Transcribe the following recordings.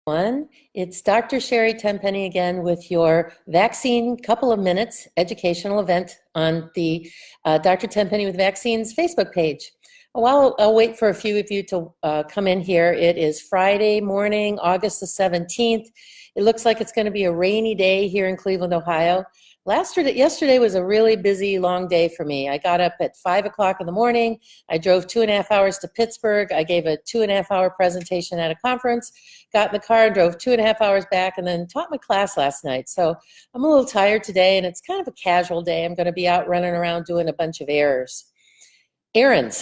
Everyone. It's Dr. Sherri Tenpenny again with your vaccine couple of minutes educational event on the Dr. Tenpenny with Vaccines Facebook page. While I'll wait for a few of you to come in here, it is Friday morning, August the 17th. It looks like it's going to be a rainy day here in Cleveland, Ohio. Yesterday was a really busy, long day for me. I got up at 5 o'clock in the morning. I drove 2.5 hours to Pittsburgh. I gave a 2.5-hour presentation at a conference, got in the car, drove 2.5 hours back, and then taught my class last night. So I'm a little tired today, and it's kind of a casual day. I'm going to be out running around doing a bunch of errands,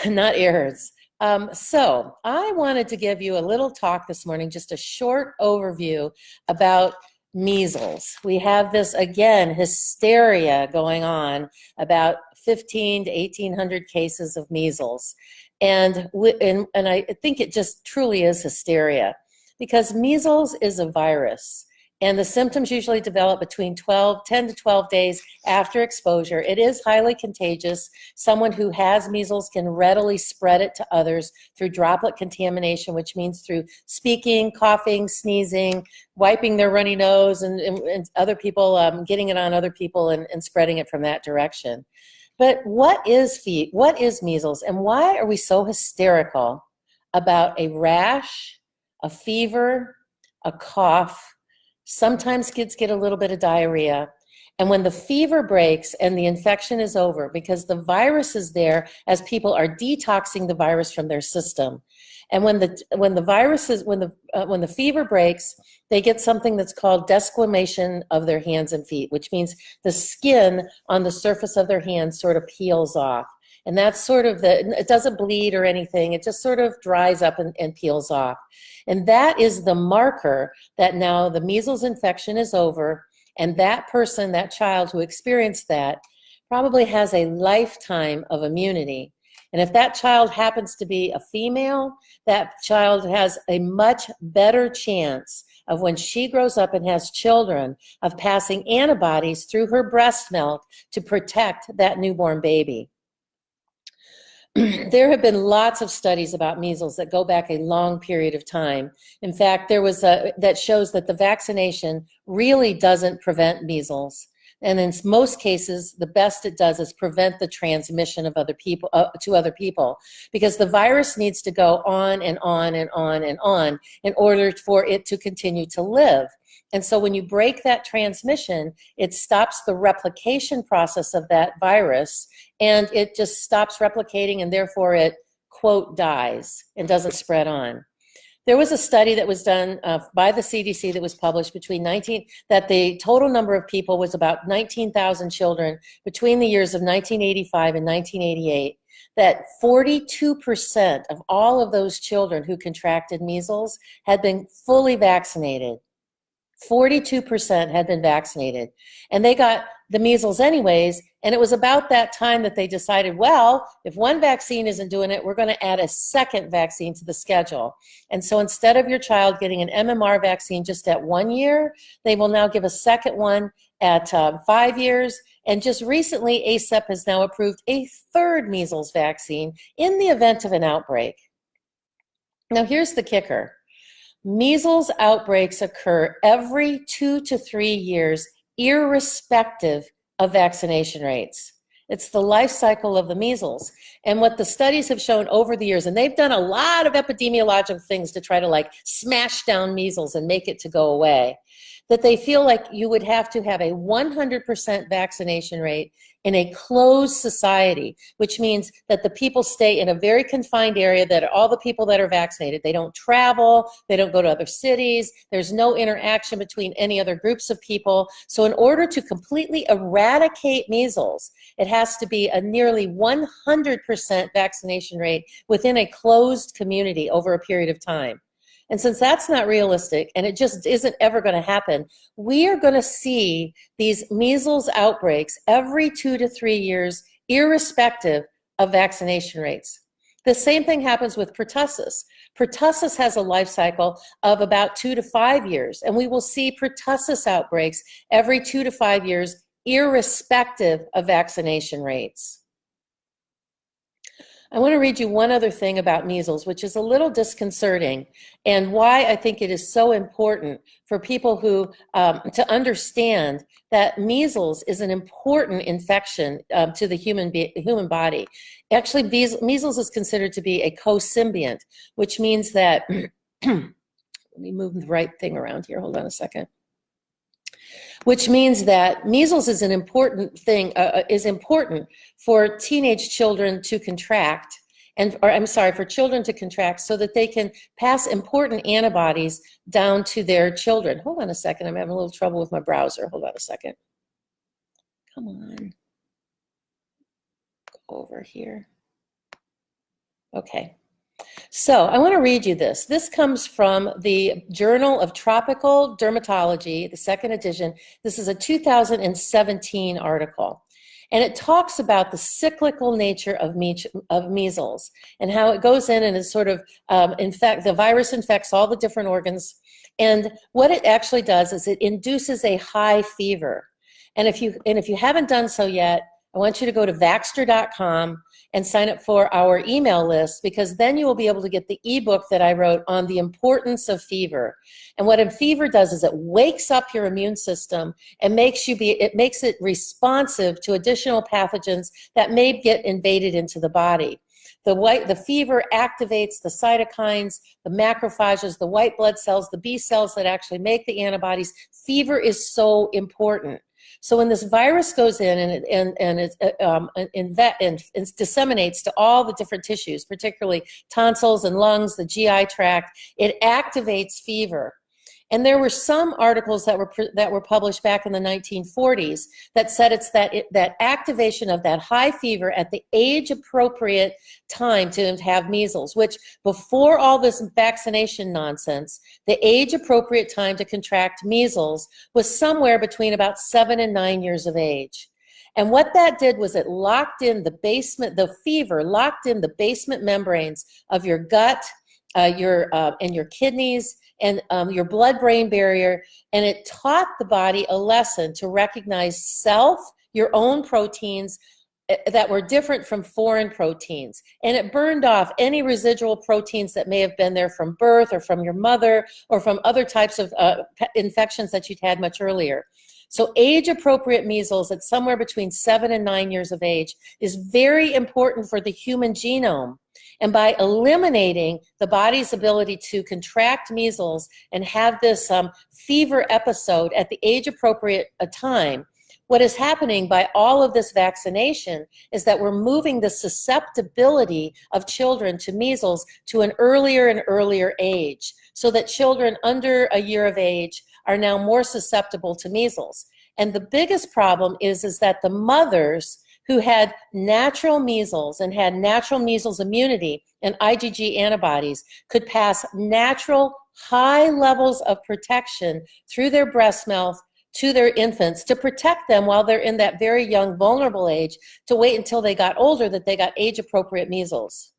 not errors. So I wanted to give you a little talk this morning, just a short overview about measles. We have this, again, hysteria going on, about 15 to 1,800 cases of measles. And I think it just truly is hysteria, because measles is a virus. And the symptoms usually develop between 10 to 12 days after exposure. It is highly contagious. Someone who has measles can readily spread it to others through droplet contamination, which means through speaking, coughing, sneezing, wiping their runny nose, and other people getting it on other people and spreading it from that direction. But what is measles, and why are we so hysterical about a rash, a fever, a cough? Sometimes kids get a little bit of diarrhea. And when the fever breaks and the infection is over, because the virus is there as people are detoxing the virus from their system. And when the fever breaks, they get something that's called desquamation of their hands and feet, which means the skin on the surface of their hands sort of peels off. And that's sort of it doesn't bleed or anything. It just sort of dries up and peels off. And that is the marker that now the measles infection is over, and that person, that child who experienced that, probably has a lifetime of immunity. And if that child happens to be a female, that child has a much better chance of, when she grows up and has children, of passing antibodies through her breast milk to protect that newborn baby. There have been lots of studies about measles that go back a long period of time. In fact, there was that shows that the vaccination really doesn't prevent measles. And in most cases, the best it does is prevent the transmission of other people to other people, because the virus needs to go on and on and on and on in order for it to continue to live. And so when you break that transmission, it stops the replication process of that virus, and it just stops replicating, and therefore it, quote, dies and doesn't spread on. There was a study that was done by the CDC that was published that the total number of people was about 19,000 children between the years of 1985 and 1988, that 42% of all of those children who contracted measles had been fully vaccinated. 42% had been vaccinated, and they got the measles anyways. And it was about that time that they decided, well, if one vaccine isn't doing it, we're going to add a second vaccine to the schedule. And so instead of your child getting an MMR vaccine just at 1 year, they will now give a second one at 5 years. And just recently, ACEP has now approved a third measles vaccine in the event of an outbreak. Now, here's the kicker. Measles outbreaks occur every 2 to 3 years, irrespective of vaccination rates. It's the life cycle of the measles. And what the studies have shown over the years, and they've done a lot of epidemiological things to try to smash down measles and make it to go away, that they feel like you would have to have a 100% vaccination rate in a closed society, which means that the people stay in a very confined area, that all the people that are vaccinated, they don't travel, they don't go to other cities, there's no interaction between any other groups of people. So in order to completely eradicate measles, it has to be a nearly 100% vaccination rate within a closed community over a period of time. And since that's not realistic, and it just isn't ever going to happen, we are going to see these measles outbreaks every 2 to 3 years, irrespective of vaccination rates. The same thing happens with pertussis. Pertussis has a life cycle of about 2 to 5 years, and we will see pertussis outbreaks every 2 to 5 years, irrespective of vaccination rates. I want to read you one other thing about measles, which is a little disconcerting, and why I think it is so important for people who to understand that measles is an important infection to the human body. Actually, measles is considered to be a co-symbiont, which means that, let me move the right thing around here, hold on a second. Which means that measles is an important thing, is important for teenage children to contract, or I'm sorry, for children to contract so that they can pass important antibodies down to their children. Hold on a second, I'm having a little trouble with my browser. Hold on a second. Come on. Go over here. Okay. So I want to read you this. This comes from the Journal of Tropical Dermatology, the second edition. This is a 2017 article. And it talks about the cyclical nature of measles and how it goes in and is sort of, the virus infects all the different organs. And what it actually does is it induces a high fever. And if you haven't done so yet, I want you to go to Vaxxter.com and sign up for our email list, because then you will be able to get the ebook that I wrote on the importance of fever. And what a fever does is it wakes up your immune system and makes it responsive to additional pathogens that may get invaded into the body. The fever activates the cytokines, the macrophages, the white blood cells, the B cells that actually make the antibodies. Fever is so important. So when this virus goes in and it disseminates to all the different tissues, particularly tonsils and lungs, the GI tract, it activates fever. And there were some articles that were published back in the 1940s that said it's that activation of that high fever at the age-appropriate time to have measles, which before all this vaccination nonsense, the age-appropriate time to contract measles was somewhere between about 7 and 9 years of age. And what that did was it locked in the fever locked in the basement membranes of your gut, and your kidneys, and your blood-brain barrier, and it taught the body a lesson to recognize your own proteins that were different from foreign proteins. And it burned off any residual proteins that may have been there from birth or from your mother or from other types of infections that you'd had much earlier. So age-appropriate measles at somewhere between 7 and 9 years of age is very important for the human genome. And by eliminating the body's ability to contract measles and have this fever episode at the age-appropriate time, what is happening by all of this vaccination is that we're moving the susceptibility of children to measles to an earlier and earlier age, so that children under a year of age are now more susceptible to measles. And the biggest problem is that the mothers who had natural measles and had natural measles immunity and IgG antibodies could pass natural high levels of protection through their breast milk to their infants to protect them while they're in that very young, vulnerable age, to wait until they got older that they got age-appropriate measles.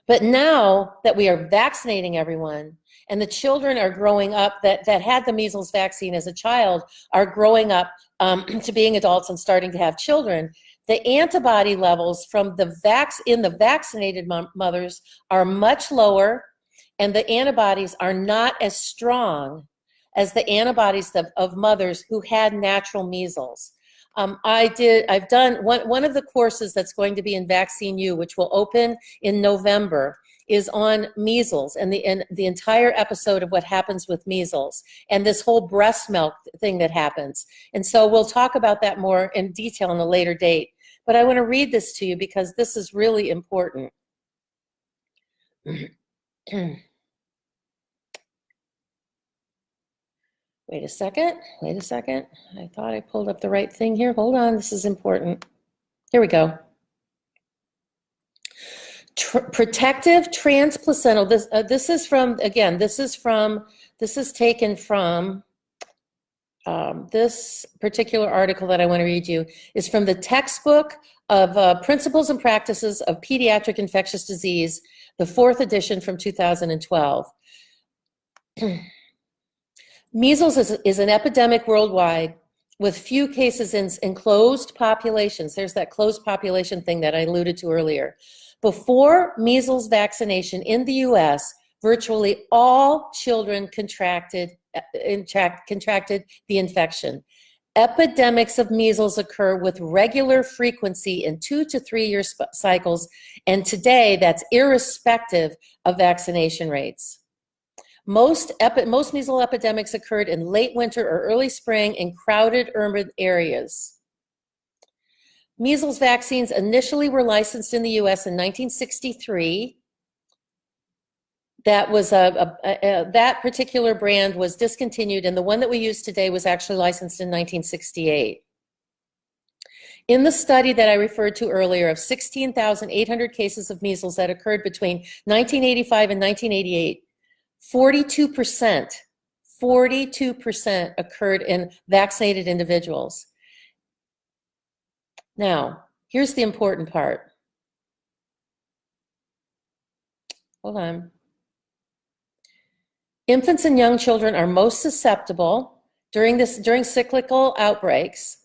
But now that we are vaccinating everyone, and the children are growing up that had the measles vaccine as a child are growing up to being adults and starting to have children, the antibody levels from in the vaccinated mothers are much lower, and the antibodies are not as strong as the antibodies of mothers who had natural measles. I've done one of the courses that's going to be in Vaccine U, which will open in November, is on measles and the entire episode of what happens with measles and this whole breast milk thing that happens. And so we'll talk about that more in detail on a later date. But I want to read this to you because this is really important. Wait a second. I thought I pulled up the right thing here. Hold on, this is important. Here we go. Protective transplacental. This is from, again, this is taken from this particular article that I want to read you is from the textbook of Principles and Practices of Pediatric Infectious Disease, the 4th edition from 2012. Measles is an epidemic worldwide. with few cases in closed populations. There's that closed population thing that I alluded to earlier. Before measles vaccination in the US, virtually all children contracted the infection. Epidemics of measles occur with regular frequency in 2 to 3 year cycles, and today that's irrespective of vaccination rates. Most measles epidemics occurred in late winter or early spring in crowded urban areas. Measles vaccines initially were licensed in the US in 1963. That was that particular brand was discontinued, and the one that we use today was actually licensed in 1968. In the study that I referred to earlier of 16,800 cases of measles that occurred between 1985 and 1988, 42% occurred in vaccinated individuals. Now, here's the important part. Hold on. Infants and young children are most susceptible during cyclical outbreaks,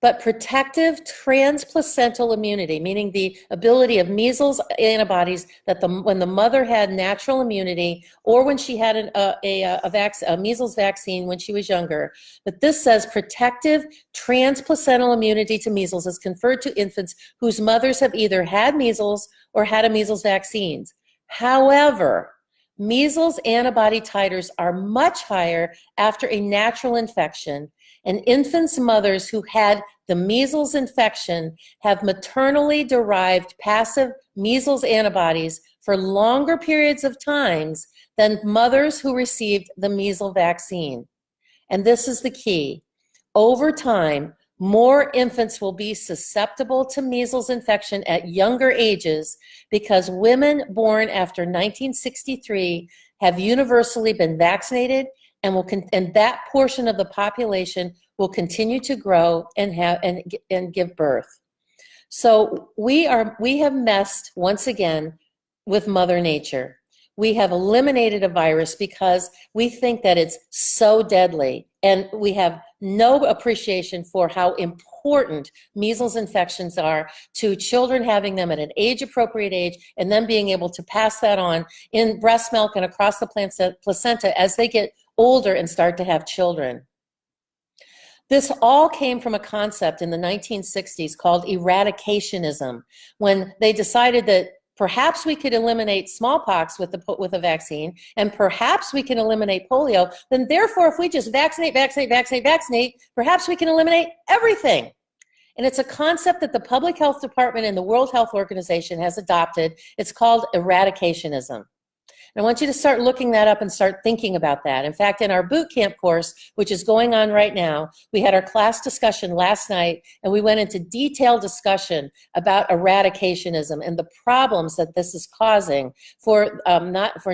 but protective transplacental immunity, meaning the ability of measles antibodies that when the mother had natural immunity or when she had a measles vaccine when she was younger, but this says protective transplacental immunity to measles is conferred to infants whose mothers have either had measles or had a measles vaccine. However, measles antibody titers are much higher after a natural infection, and infants' mothers who had the measles infection have maternally derived passive measles antibodies for longer periods of times than mothers who received the measles vaccine. And this is the key. Over time, more infants will be susceptible to measles infection at younger ages because women born after 1963 have universally been vaccinated, and that portion of the population will continue to grow and give birth. So we have messed once again with Mother Nature. We have eliminated a virus because we think that it's so deadly, and we have no appreciation for how important measles infections are to children having them at an age-appropriate age and then being able to pass that on in breast milk and across the placenta as they get older and start to have children. This all came from a concept in the 1960s called eradicationism, when they decided that perhaps we could eliminate smallpox with a vaccine, and perhaps we can eliminate polio. Then therefore, if we just vaccinate, perhaps we can eliminate everything. And it's a concept that the Public Health Department and the World Health Organization has adopted. It's called eradicationism. And I want you to start looking that up and start thinking about that. In fact, in our boot camp course, which is going on right now, we had our class discussion last night, and we went into detailed discussion about eradicationism and the problems that this is causing for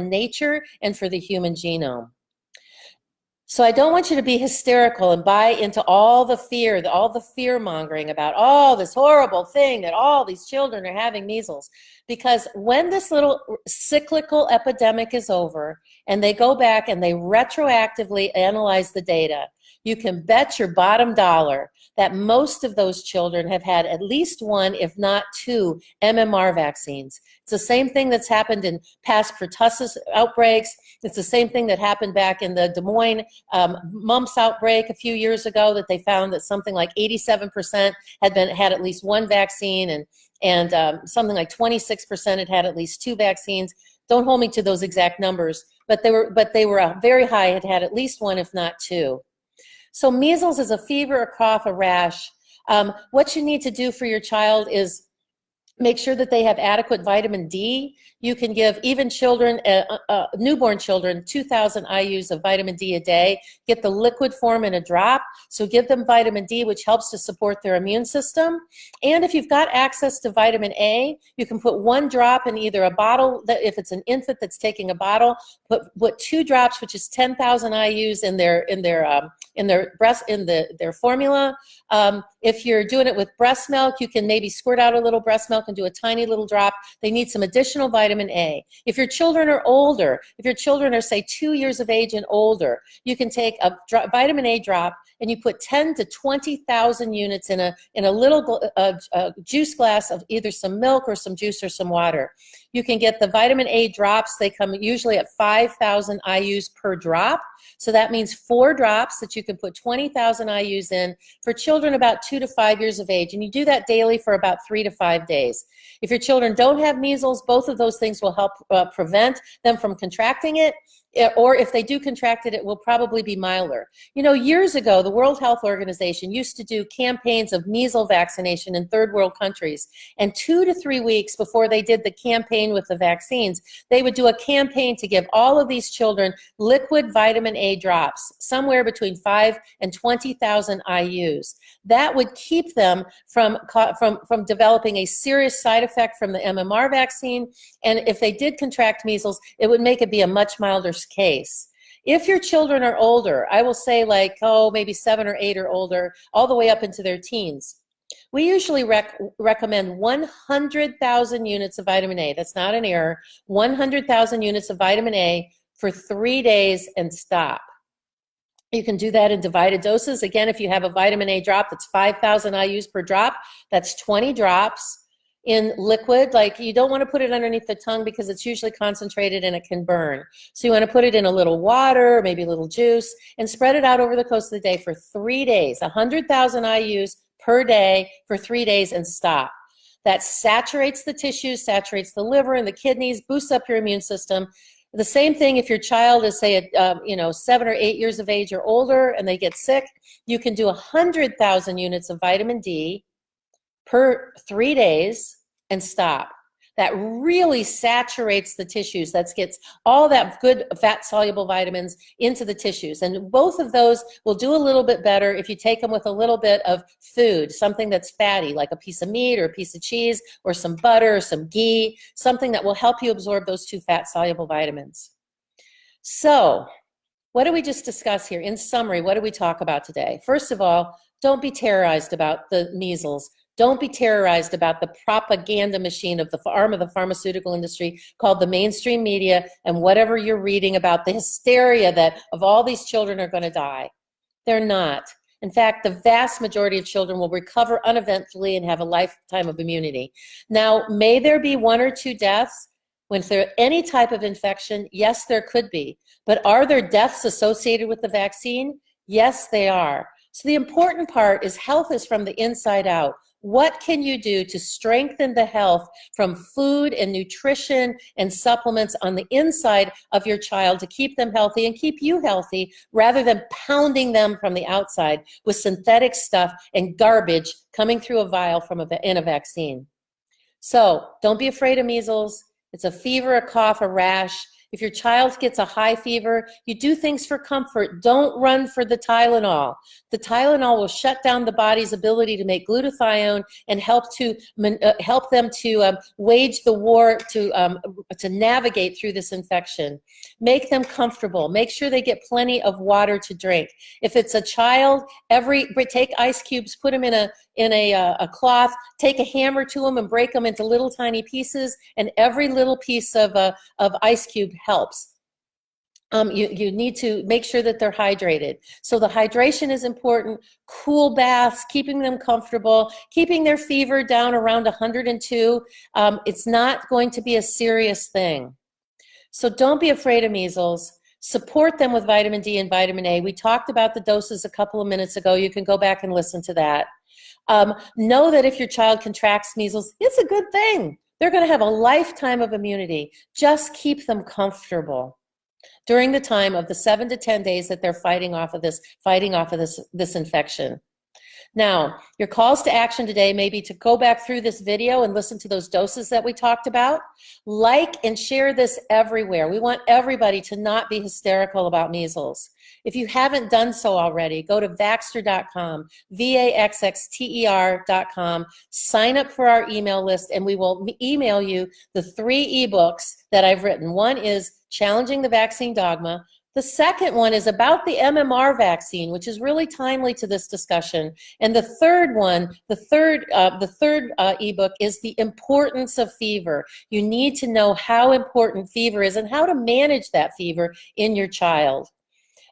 nature and for the human genome. So I don't want you to be hysterical and buy into all the fear mongering about, this horrible thing that all these children are having measles. Because when this little cyclical epidemic is over and they go back and they retroactively analyze the data, you can bet your bottom dollar that most of those children have had at least one, if not two, MMR vaccines. It's the same thing that's happened in past pertussis outbreaks. It's the same thing that happened back in the Des Moines mumps outbreak a few years ago, that they found that something like 87% had at least one vaccine, and something like 26% had at least two vaccines. Don't hold me to those exact numbers, but they were very high, had at least one, if not two. So measles is a fever, a cough, a rash. What you need to do for your child is make sure that they have adequate vitamin D. You can give even children, newborn children, 2,000 IUs of vitamin D a day. Get the liquid form in a drop. So give them vitamin D, which helps to support their immune system. And if you've got access to vitamin A, you can put one drop in either a bottle. If it's an infant that's taking a bottle, put 2 drops, which is 10,000 IUs in their formula. If you're doing it with breast milk, you can maybe squirt out a little breast milk and do a tiny little drop. They need some additional vitamin vitamin A. If your children are older, if your children are, say, 2 years of age and older, you can take a vitamin A drop and you put 10 to 20,000 units in a little juice glass of either some milk or some juice or some water. You can get the vitamin A drops. They come usually at 5,000 IUs per drop. So that means 4 drops that you can put 20,000 IUs in for children about 2 to 5 years of age. And you do that daily for about 3 to 5 days. If your children don't have measles, both of those things will help prevent them from contracting it. Or if they do contract it, it will probably be milder. You know, years ago, the World Health Organization used to do campaigns of measles vaccination in third world countries. And 2 to 3 weeks before they did the campaign with the vaccines, they would do a campaign to give all of these children liquid vitamin A drops, somewhere between 5 and 20,000 IUs. That would keep them from developing a serious side effect from the MMR vaccine. And if they did contract measles, it would make it be a much milder case. If your children are older, I will say like, maybe 7 or 8 or older, all the way up into their teens, we usually recommend 100,000 units of vitamin A. That's not an error. 100,000 units of vitamin A for 3 days and stop. You can do that in divided doses. Again, if you have a vitamin A drop that's 5,000 IUs per drop, that's 20 drops. In liquid, like you don't want to put it underneath the tongue because it's usually concentrated and it can burn. So you want to put it in a little water, maybe a little juice, and spread it out over the course of the day for 3 days, 100,000 IUs per day for 3 days and stop. That saturates the tissues, saturates the liver and the kidneys, boosts up your immune system. The same thing if your child is, say, 7 or 8 years of age or older and they get sick, you can do 100,000 units of vitamin D per 3 days and stop. That really saturates the tissues. That gets all that good fat-soluble vitamins into the tissues. And both of those will do a little bit better if you take them with a little bit of food, something that's fatty, like a piece of meat or a piece of cheese or some butter or some ghee, something that will help you absorb those 2 fat-soluble vitamins. So what did we just discuss here? In summary, what did we talk about today? First of all, don't be terrorized about the measles. Don't be terrorized about the propaganda machine of the arm of the pharmaceutical industry called the mainstream media and whatever you're reading about the hysteria that of all these children are going to die. They're not. In fact, the vast majority of children will recover uneventfully and have a lifetime of immunity. Now, may there be 1 or 2 deaths? When there's any type of infection, yes, there could be. But are there deaths associated with the vaccine? Yes, they are. So the important part is health is from the inside out. What can you do to strengthen the health from food and nutrition and supplements on the inside of your child to keep them healthy and keep you healthy rather than pounding them from the outside with synthetic stuff and garbage coming through a vial in a vaccine? So don't be afraid of measles. It's a fever, a cough, a rash. If your child gets a high fever, you do things for comfort. Don't run for the Tylenol. The Tylenol will shut down the body's ability to make glutathione and help them to wage the war to navigate through this infection. Make them comfortable. Make sure they get plenty of water to drink. If it's a child, take ice cubes, put them in a cloth, take a hammer to them and break them into little tiny pieces, and every little piece of ice cube helps. You need to make sure that they're hydrated. So the hydration is important. Cool baths, keeping them comfortable, keeping their fever down around 102. It's not going to be a serious thing. So don't be afraid of measles. Support them with vitamin D and vitamin A. We talked about the doses a couple of minutes ago. You can go back and listen to that. Know that if your child contracts measles, it's a good thing. They're going to have a lifetime of immunity. Just keep them comfortable during the time of the 7 to 10 days that they're fighting off of this infection. Now, your calls to action today may be to go back through this video and listen to those doses that we talked about. Like and share this everywhere. We want everybody to not be hysterical about measles. If you haven't done so already, go to Vaxxter.com, VAXXTER.com, sign up for our email list, and we will email you the 3 ebooks that I've written. One is Challenging the Vaccine Dogma, The second one is about the MMR vaccine, which is really timely to this discussion. And the third one, the third ebook is the importance of fever. You need to know how important fever is and how to manage that fever in your child.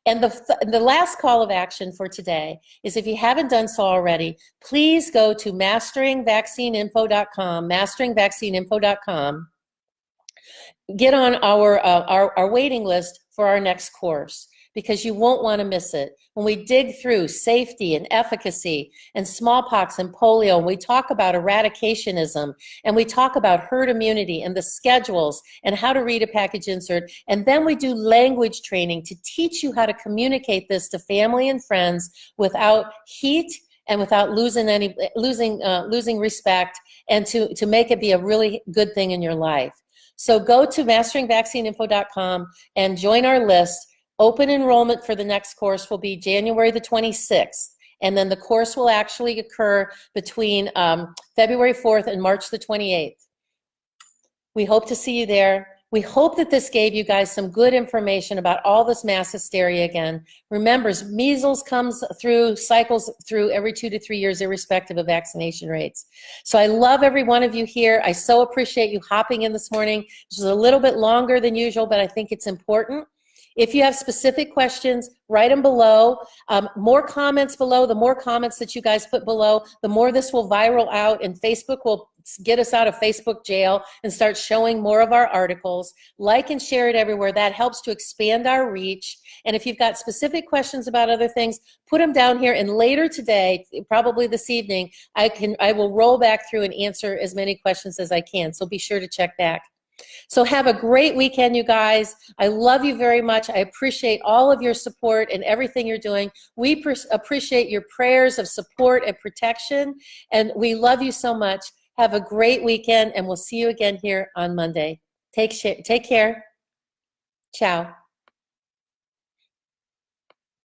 And the last call of action for today is, if you haven't done so already, please go to masteringvaccineinfo.com, masteringvaccineinfo.com. Get on our waiting list for our next course, because you won't want to miss it. When we dig through safety and efficacy and smallpox and polio, and we talk about eradicationism, and we talk about herd immunity and the schedules and how to read a package insert, and then we do language training to teach you how to communicate this to family and friends without heat and without losing respect, and to make it be a really good thing in your life. So go to masteringvaccineinfo.com and join our list. Open enrollment for the next course will be January the 26th. And then the course will actually occur between February 4th and March the 28th. We hope to see you there. We hope that this gave you guys some good information about all this mass hysteria again. Remember, measles comes through, cycles through every 2 to 3 years, irrespective of vaccination rates. So I love every one of you here. I so appreciate you hopping in this morning. This was a little bit longer than usual, but I think it's important. If you have specific questions, write them below. More comments below. The more comments that you guys put below, the more this will viral out, and Facebook will get us out of Facebook jail and start showing more of our articles. Like and share it everywhere. That helps to expand our reach. And if you've got specific questions about other things, put them down here, and later today, probably this evening, I will roll back through and answer as many questions as I can. So be sure to check back. So have a great weekend, you guys. I love you very much. I appreciate all of your support and everything you're doing. We appreciate your prayers of support and protection, and we love you so much. Have a great weekend, and we'll see you again here on Monday. Take care. Ciao.